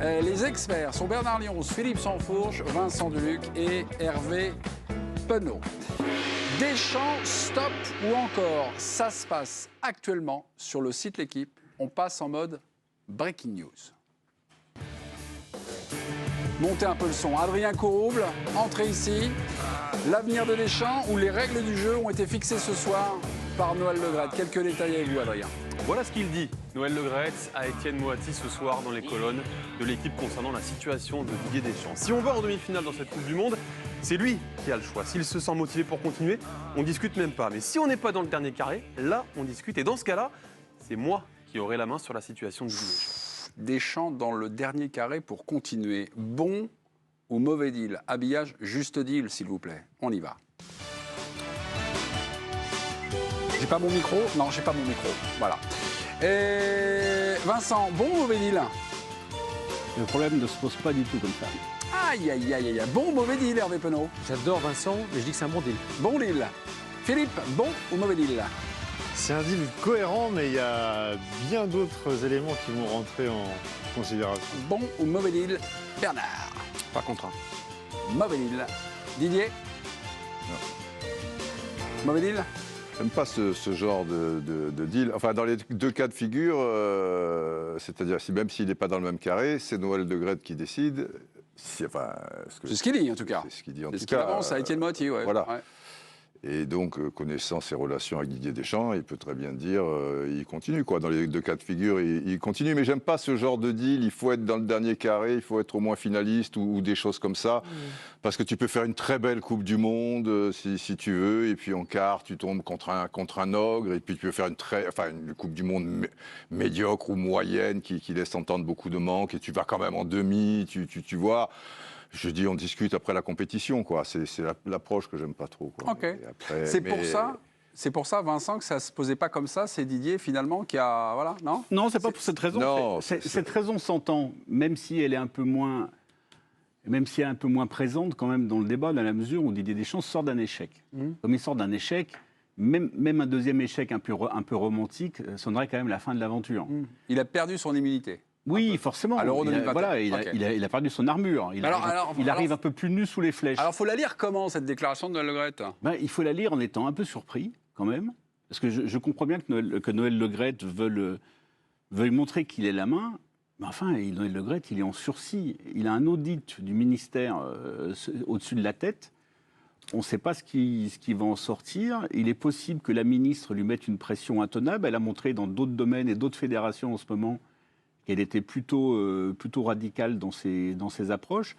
Les experts sont Bernard Lyons, Philippe Sansfourche, Vincent Duluc et Hervé Penaud. Deschamps, stop ou encore, ça se passe actuellement sur le site L'Équipe. On passe en mode breaking news. Montez un peu le son. Adrien Corouble, entrez ici. L'avenir de Deschamps ou les règles du jeu ont été fixées ce soir par Noël Le Graët. Quelques détails avec vous, Adrien. Voilà ce qu'il dit, Noël Le Graët, à Étienne Moati ce soir dans les colonnes de l'Équipe concernant la situation de Didier Deschamps. Si on va en demi-finale dans cette Coupe du Monde, c'est lui qui a le choix. S'il se sent motivé pour continuer, on discute même pas. Mais si on n'est pas dans le dernier carré, là, on discute. Et dans ce cas-là, c'est moi qui aurai la main sur la situation de Didier Deschamps. Deschamps dans le dernier carré pour continuer. Bon ou mauvais deal? Habillage, juste deal, s'il vous plaît. On y va. J'ai pas mon micro? Non, j'ai pas mon micro. Voilà. Et Vincent, bon ou mauvais deal? Le problème ne se pose pas du tout comme ça. Aïe, aïe, aïe, aïe. Bon ou mauvais deal, Hervé Penaud? J'adore Vincent, mais je dis que c'est un bon deal. Bon deal. Philippe, bon ou mauvais deal? C'est un deal cohérent, mais il y a bien d'autres éléments qui vont rentrer en considération. Bon ou mauvais deal, Bernard? Pas contraint. Mauvais deal. Didier? Mauvais deal? J'aime pas ce genre de deal. Enfin, dans les deux cas de figure, c'est-à-dire même s'il n'est pas dans le même carré, c'est Noël Le Graët qui décide. C'est ce qu'il dit, en tout cas. C'est ce qu'il dit, en C'est tout ce qu'il cas. avance à Étienne Moati, ouais. Voilà. Ouais. Et donc, connaissant ses relations avec Didier Deschamps, il peut très bien dire il continue, quoi. Dans les deux cas de figure, il continue. Mais j'aime pas ce genre de deal. Il faut être dans le dernier carré, il faut être au moins finaliste ou des choses comme ça. Parce que tu peux faire une très belle Coupe du Monde, si tu veux, et puis en quart, tu tombes contre un ogre, et puis tu peux faire une Coupe du Monde médiocre ou moyenne qui laisse entendre beaucoup de manques, et tu vas quand même en demi, tu vois. Je dis, on discute après la compétition, quoi. C'est l'approche que j'aime pas trop, quoi. Ok. C'est pour ça, Vincent, que ça se posait pas comme ça. C'est Didier, finalement, qui a... Voilà, non? Non, c'est pas pour cette raison. Non, cette raison s'entend, même si elle est un peu moins... Même si elle est un peu moins présente quand même dans le débat, dans la mesure où Didier Deschamps sort d'un échec. Comme il sort d'un échec, même un deuxième échec un peu romantique sonnerait quand même la fin de l'aventure. Il a perdu son immunité. Oui, forcément. À l'Euro 2021. Voilà, Ok. il a perdu son armure. Il arrive un peu plus nu sous les flèches. Alors, il faut la lire comment, cette déclaration de Noël Le Graët? Il faut la lire en étant un peu surpris, quand même. Parce que je comprends bien que Noël Le Graët veuille montrer qu'il est la main. Mais enfin, Noël Le Graët, il est en sursis. Il a un audit du ministère au-dessus de la tête. On ne sait pas ce qui va en sortir. Il est possible que la ministre lui mette une pression intenable. Elle a montré dans d'autres domaines et d'autres fédérations en ce moment qu'elle était plutôt radicale dans ses approches.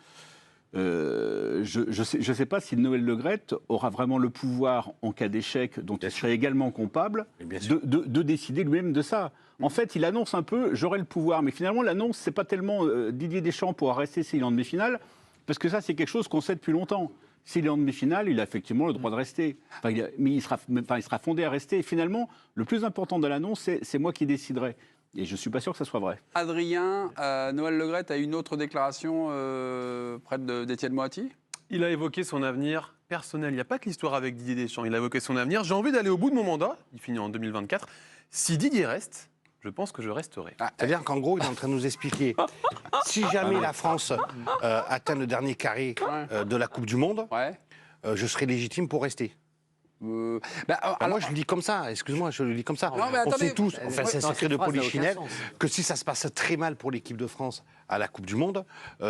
Je ne sais pas si Noël Le Graët aura vraiment le pouvoir, en cas d'échec, dont il serait également coupable, de décider lui-même de ça. En fait, il annonce un peu « j'aurai le pouvoir », mais finalement, l'annonce, ce n'est pas tellement Didier Deschamps pourra rester s'il est en demi-finale, parce que ça, c'est quelque chose qu'on sait depuis longtemps. S'il est en demi-finale, il a effectivement le droit de rester. Mais il sera fondé à rester. Et finalement, le plus important de l'annonce, c'est moi qui déciderai. Et je ne suis pas sûr que ça soit vrai. Adrien, Noël Le Graët a une autre déclaration près d'Étienne Moati? Il a évoqué son avenir personnel. Il n'y a pas que l'histoire avec Didier Deschamps. Il a évoqué son avenir. J'ai envie d'aller au bout de mon mandat. Il finit en 2024. Si Didier reste, je pense que je je C'est-à-dire qu'en gros, il est en train de nous expliquer si jamais la France atteint le dernier carré de la Coupe du Monde, je serai légitime pour rester. Alors moi, je le dis comme ça, excuse-moi, je le dis comme ça. Non, mais on attendez, sait tous, enfin, c'est un secret de phrase n'a aucun polichinelle, sens. que si ça se passe très mal pour l'équipe de France à la Coupe du Monde,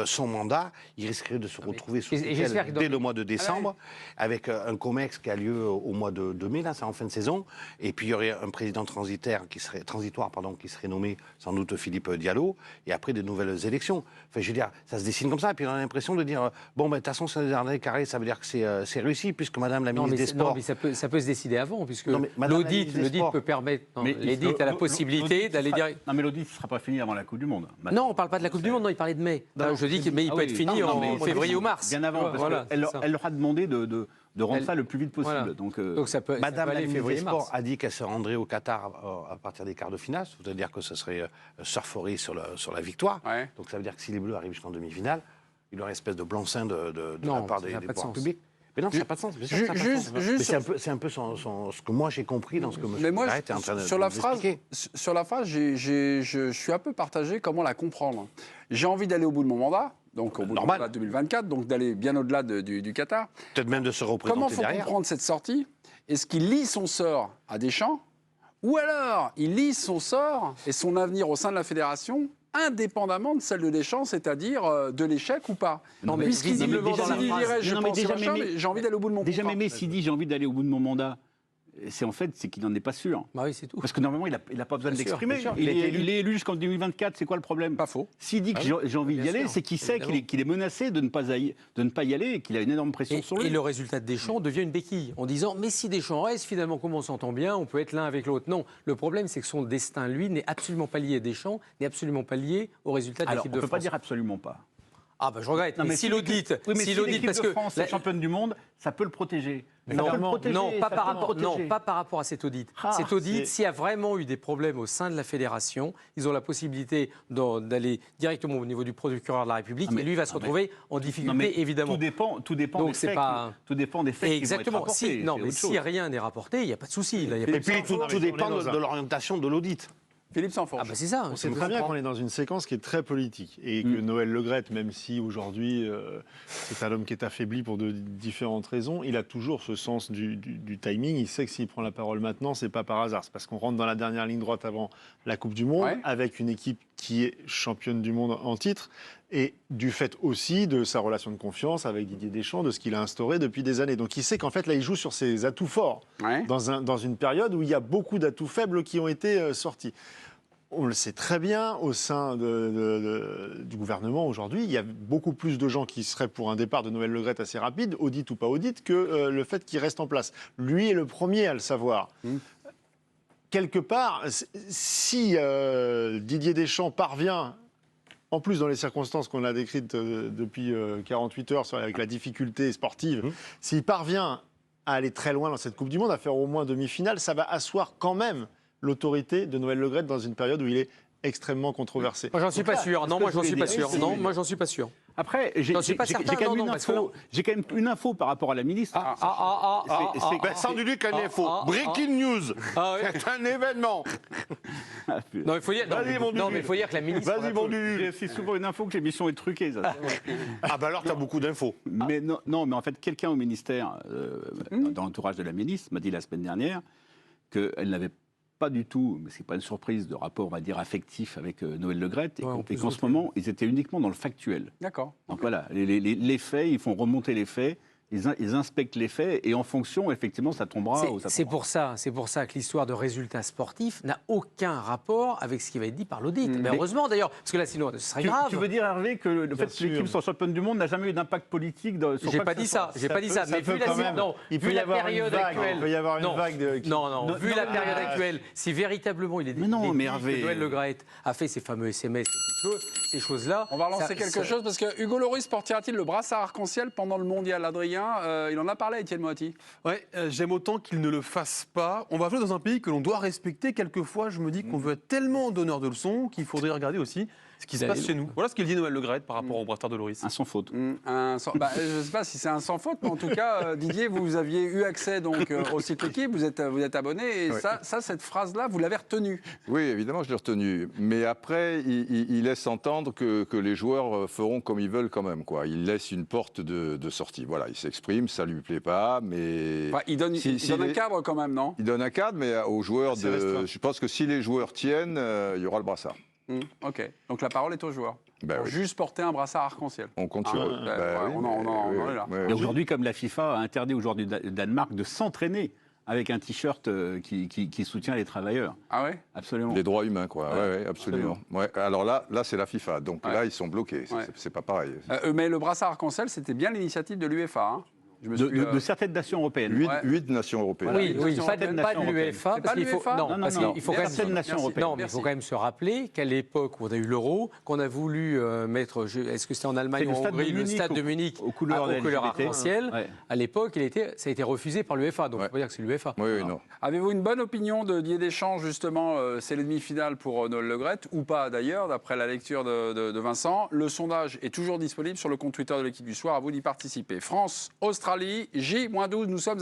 son mandat, il risquerait de se retrouver sous tutelle dès le mois de décembre, avec un COMEX qui a lieu au mois de mai, là, c'est en fin de saison, et puis il y aurait un président transitoire qui serait nommé sans doute Philippe Diallo, et après des nouvelles élections. Enfin, je veux dire, ça se dessine comme ça, et puis on a l'impression de dire, bon, ben, de toute façon, c'est le dernier carré, ça veut dire que c'est réussi, puisque Madame la ministre des Sports... Non, mais ça peut se décider avant, puisque Madame l'audit peut permettre... L'audit a la possibilité d'aller dire... Non, mais l'audit ne sera pas fini avant la Coupe du Monde. Non, on ne parle pas de la Coupe du Monde, non, il parlait de mai. Je dis qu'il peut être fini en février ou mars. Bien avant, parce qu'elle leur a demandé de rendre ça le plus vite possible. Voilà. Donc ça peut Madame la aller ministre des février-mars. Sports a dit qu'elle se rendrait au Qatar à partir des quarts de finale, c'est-à-dire que ce serait surferie sur la victoire. Ouais. Donc ça veut dire que si les Bleus arrivent jusqu'en demi-finale, il y aura une espèce de blanc-seing de la part des pouvoirs publics. Mais non, ça n'a pas de sens. C'est un peu ce que moi j'ai compris dans ce que M. moi, Graët est en train de sur la phrase, expliquer. je suis un peu partagé comment la comprendre. j'ai envie d'aller au bout de mon mandat, donc au bout Normal. du mandat 2024, donc d'aller bien au-delà du Qatar. Peut-être même de se représenter Comment faut derrière. comprendre cette sortie? Est-ce qu'il lie son sort à Deschamps, ou alors il lie son sort et son avenir au sein de la fédération indépendamment de celle de Deschamps, c'est-à-dire de l'échec ou pas? Non, mais Puisqu'il dit, visiblement, dans la il phrase- dirait, je Non, mais pense déjà, machin, mais j'ai envie d'aller au bout de mon Déjà, contrat. Mémé, s'il dit j'ai envie d'aller au bout de mon mandat, c'est qu'il n'en est pas sûr. Bah oui, c'est tout. Parce que normalement, il n'a pas besoin de Bien sûr, l'exprimer. bien sûr. Il est élu jusqu'en 2024, c'est quoi le problème? Pas faux. S'il dit que j'ai envie d'y Bien aller, sûr, c'est qu'il sait évidemment. qu'il est menacé de ne pas y aller et qu'il a une énorme pression sur lui. Et le résultat de Deschamps devient une béquille, en disant mais si Deschamps reste, finalement, comme on s'entend bien, on peut être l'un avec l'autre. Non, le problème, c'est que son destin, lui, n'est absolument pas lié à Deschamps, n'est absolument pas lié au résultat de Alors, l'équipe on de ne peut pas France. dire absolument pas. Ah bah je regrette. Non, mais si l'audit, Oui, mais si l'équipe parce de que France est championne du monde, ça peut le protéger. Ça peut le protéger, non, pas ça par peut le rapport, non, protéger. pas par rapport à cet audit. Ah, cet audit, c'est- s'il y a vraiment eu des problèmes au sein de la fédération, ils ont la possibilité d'aller directement au niveau du procureur de la République Ah, mais- et lui va se retrouver en difficulté, Non, mais évidemment. Tout dépend Donc, des c'est faits. pas- Tout dépend des faits qui vont être Exactement. rapportés, Non, c'est mais autre si chose. rien n'est rapporté, il n'y a pas de souci. Là, il y a pas Et de- puis tout on est dépend dans un- de l'orientation de l'audit. Philippe Sansfourche. Ah bah c'est ça. On sait c'est très bien comprend. qu'on est dans une séquence qui est très politique et que Noël Le Graët, même si aujourd'hui c'est un homme qui est affaibli pour de différentes raisons, il a toujours ce sens du timing. Il sait que s'il prend la parole maintenant, c'est pas par hasard. C'est parce qu'on rentre dans la dernière ligne droite avant la Coupe du Monde Ouais. avec une équipe qui est championne du monde en titre et du fait aussi de sa relation de confiance avec Didier Deschamps, de ce qu'il a instauré depuis des années. Donc il sait qu'en fait là, il joue sur ses atouts forts Ouais. dans une période où il y a beaucoup d'atouts faibles qui ont été sortis. On le sait très bien, au sein du gouvernement aujourd'hui, il y a beaucoup plus de gens qui seraient pour un départ de Noël Le Graët assez rapide, audit ou pas audit, que le fait qu'il reste en place. Lui est le premier à le savoir. Quelque part, si Didier Deschamps parvient, en plus dans les circonstances qu'on a décrites depuis 48 heures, avec la difficulté sportive, s'il parvient à aller très loin dans cette Coupe du Monde, à faire au moins demi-finale, ça va asseoir quand même l'autorité de Noël Le Graët dans une période où il est extrêmement controversé. Moi, j'en suis pas sûr. Non, moi, j'en suis pas sûr. Non, moi, j'en suis pas sûr. Après, j'ai J'en suis pas certain, quand non, même non, parce que j'ai quand même une info par rapport à la ministre. Sans du Luc, un info. Breaking news. Ah oui. C'est un événement. Non, il faut dire. Vas-y, mon Non, Dudu. mais il faut dire que la ministre. Vas-y, mon Dudu. C'est souvent une info que l'émission est truquée. Ça. Ah bah alors, t'as beaucoup d'infos. Mais non, mais en fait, quelqu'un au ministère, dans l'entourage de la ministre, m'a dit la semaine dernière qu'elle n'avait pas du tout, mais c'est pas une surprise, de rapport, on va dire, affectif avec Noël Le Graët, et Ouais, on peut qu'en se ce moment, ils étaient uniquement dans le factuel. D'accord. Donc voilà, les faits, ils font remonter les faits, ils inspectent les faits, et en fonction, effectivement, ça tombera ou ça C'est tombera. pour ça que l'histoire de résultats sportifs n'a aucun rapport avec ce qui va être dit par l'audit. Mais heureusement d'ailleurs, parce que là sinon ce serait grave. Tu veux dire, Hervé, que le fait que sûr. l'équipe soit championne du monde n'a jamais eu d'impact politique sur J'ai quoi pas que dit ce soit. ça, j'ai pas dit ça. Mais vu la non, il peut vu y la avoir une période vague. actuelle, Il peut y avoir une non, vague de. non, vu la période ah, actuelle, si véritablement il est Mais non, mais Hervé- que Noël Le Graët a fait ces fameux SMS, ces choses-là. On va relancer ça- quelque ça- chose parce que Hugo Lloris portera-t-il le brassard arc-en-ciel pendant le mondial, Adrien? Il en a parlé à Étienne Moati. Ouais, j'aime autant qu'il ne le fasse pas. On va jouer dans un pays que l'on doit respecter. Quelquefois, je me dis qu'on veut être tellement donneur de leçons qu'il faudrait regarder aussi ce qui se passe chez nous. Voilà ce qu'il dit Noël Le Graët par rapport au brassard de Lloris. Un sans faute. Je ne sais pas si c'est un sans faute, mais en tout cas, Didier, vous aviez eu accès donc, au site L'équipe, vous êtes abonné, et Ouais. cette phrase-là, vous l'avez retenue. Oui, évidemment, je l'ai retenu. Mais après, il laisse entendre que les joueurs feront comme ils veulent quand même, quoi. Il laisse une porte de sortie. Voilà, il s'exprime, ça lui plaît pas, mais... Enfin, il donne, il donne un cadre quand même, non? Il donne un cadre, mais aux joueurs C'est restreint. je pense que si les joueurs tiennent, il y aura le brassard. Ok, donc la parole est aux joueurs. Ben Pour oui. juste porter un brassard arc-en-ciel. On compte sur eux. ouais, oui, on en est là. ouais, Et aujourd'hui, comme la FIFA a interdit aujourd'hui au Danemark de s'entraîner avec un t-shirt qui soutient les travailleurs. Ah ouais? Absolument. Les droits humains, quoi. Ouais, absolument. Ouais. Alors là, c'est la FIFA. Donc Ouais. là, ils sont bloqués. Ouais. C'est pas pareil. Mais le brassard arc-en-ciel, c'était bien l'initiative de l'UEFA. Hein. Je me suis, De certaines nations européennes. 8 nations européennes. Oui, Voilà, pas certaines de nations l'UEFA. C'est parce pas qu'il faut, l'UEFA? non, Non, parce non, qu'il faut quand même certaines nations européennes. Non, mais il faut quand même se rappeler qu'à l'époque où on a eu l'euro, qu'on a voulu mettre, est-ce que c'était en Allemagne C'est ou le en stade de Hongrie, le Munich stade de Munich aux couleurs aux couleurs LGBT. arc-en-ciel, Ouais. à l'époque, ça a été refusé par l'UEFA. Donc, Ouais. on peut dire que c'est l'UEFA. Oui, non. Avez-vous une bonne opinion de Didier Deschamps, justement, c'est les demi-finales pour Noël Le Graët, ou pas d'ailleurs, d'après la lecture de Vincent? Le sondage est toujours disponible sur le compte Twitter de l'équipe du soir, à vous d'y participer. France, Australie, J-12, nous sommes à